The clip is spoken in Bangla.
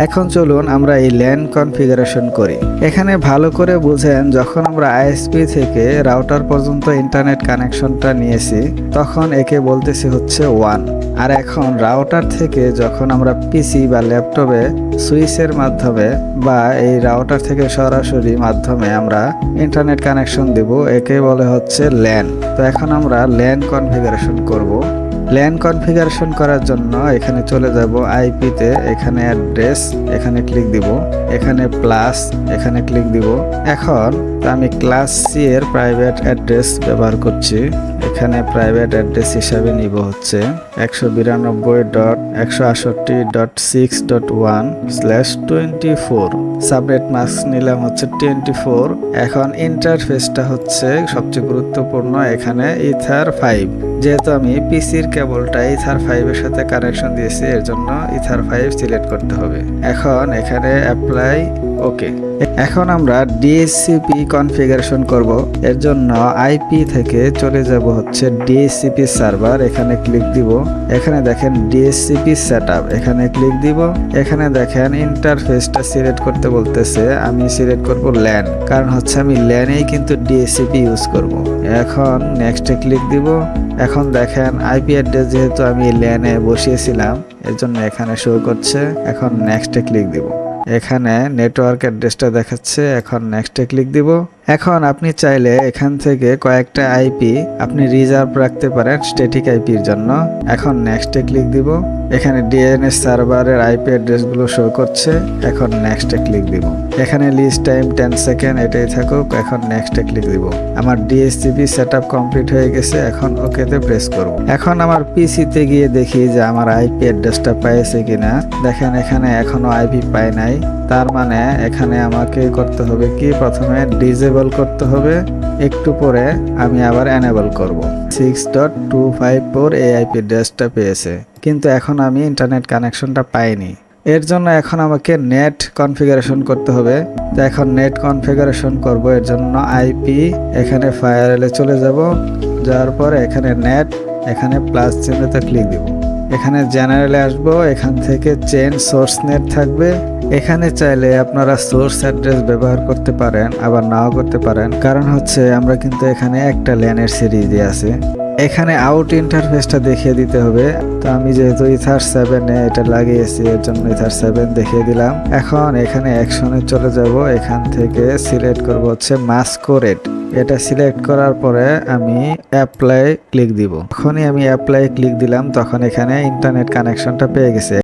এখন চলুন আমরা এই ল্যান কনফিগারেশন করি। এখানে ভালো করে বুঝেন, যখন আমরা আইএসপি থেকে রাউটার পর্যন্ত ইন্টারনেট কানেকশনটা নিয়েছি তখন একে বলতেছি হচ্ছে 1। আর এখন রাউটার থেকে যখন আমরা পিসি বা ল্যাপটপে সুইচের মাধ্যমে বা এই রাউটার থেকে সরাসরি মাধ্যমে আমরা ইন্টারনেট কানেকশন দেব, একে বলে হচ্ছে ল্যান। তো এখন আমরা ল্যান কনফিগারেশন করব। ল্যান কনফিগারেশন করার জন্য এখানে চলে যাব আইপিতে, এখানে অ্যাড্রেস, এখানে ক্লিক দিব, এখানে প্লাস, এখানে ক্লিক দিব। এখন আমি ক্লাস সি এর প্রাইভেট অ্যাড্রেস ব্যবহার করছি। এখানে প্রাইভেট অ্যাড্রেস হিসাবে নিব হচ্ছে 192.168.6.1/24। সাবনেট মাস্ক নিলাম হচ্ছে 24। এখন ইন্টারফেসটা হচ্ছে সবচেয়ে গুরুত্বপূর্ণ, এখানে ইথার 5। যেহেতু আমি পিসির কেবলটা ইথার 5 এর সাথে কানেকশন দিয়েছি, এর জন্য ইথার 5 সিলেক্ট করতে হবে। এখন এখানে অ্যাপ্লাই, ওকে। এখন আমরা ডিএসসিপি কনফিগারেশন করব। এর জন্য আইপি থেকে চলে যাব হচ্ছে ডিএসসিপি সার্ভার, এখানে ক্লিক দিব। এখানে দেখেন ডিএসসিপি সেটআপ, এখানে ক্লিক দিব। এখানে দেখেন ইন্টারফেসটা সিলেক্ট করতে বলতেছে, আমি সিলেক্ট করব ল্যান, কারণ হচ্ছে আমি ল্যানেই কিন্তু ডিএসসিপি ইউজ করব। এখন নেক্সটে ক্লিক দিব। এখন দেখেন আইপি অ্যাড্রেস যেহেতু আমি ল্যানে বসিয়েছিলাম এর জন্য এখানে শো করছে। এখন নেক্সটে ক্লিক দিব। এখানে নেটওয়ার্ক অ্যাড্রেসটা দেখাচ্ছে, এখন নেক্সটে ক্লিক দিব। এখন আপনি চাইলে এখান থেকে কয়েকটা আইপি আপনি রিজার্ভ রাখতে পারেন স্ট্যাটিক আইপির জন্য। এখন নেক্সটে ক্লিক দিব। এখানে ডিএনএস সার্ভারের আইপি অ্যাড্রেসগুলো শো করছে, এখন নেক্সটে ক্লিক দিব। এখানে লিস্ট টাইম 10 সেকেন্ড, এটাই থাকুক। এখন নেক্সটে ক্লিক দিব। আমার ডিএসসিপি সেটআপ কমপ্লিট হয়ে গেছে, এখন ওকেতে প্রেস করব। এখন আমার পিসিতে গিয়ে দেখি যে আমার আইপি অ্যাড্রেসটা পেয়েছে কিনা। দেখেন এখানে এখনো আইপি পাই নাই, তার মানে এখানে আমাকে করতে হবে কি, প্রথমে ডিসেবল করতে হবে, একটু পরে আমি আবার এনেবল করব। 6.254 এই আইপি অ্যাড্রেসটা পেয়েছে, কিন্তু এখন আমি ইন্টারনেট কানেকশনটা পাইনি। এর জন্য এখন আমাকে নেট কনফিগারেশন করতে হবে। তো এখন নেট কনফিগারেশন করব, এর জন্য আইপি, এখানে ফায়ারওয়েলে চলে যাব। যাওয়ার পরে এখানে নেট, এখানে প্লাস চিহ্নতে ক্লিক দিব। এখানে জেনারেলে আসব, এখান থেকে চেঞ্জ সোর্স নেট থাকবে। এখানে চাইলে আপনারা সোর্স অ্যাড্রেস ব্যবহার করতে পারেন, আবার নাও করতে পারেন, কারণ হচ্ছে আমরা কিন্তু এখানে একটা ল্যানের সিরিজে আছে। এখানে আউট ইন্টারফেসটা দেখিয়ে দিতে হবে। তো আমি যেহেতু ইথার 7 এ এটা লাগিয়েছি, এর জন্য ইথার 7 দেখিয়ে দিলাম। এখন এখানে অ্যাকশনে চলে যাব, এখান থেকে সিলেক্ট করব হচ্ছে মাস্কোরেট। এটা সিলেক্ট করার পরে আমি অ্যাপ্লাই ক্লিক দিব। যখনই আমি অ্যাপ্লাই ক্লিক দিলাম তখন এখানে ইন্টারনেট কানেকশনটা পেয়ে গেছে।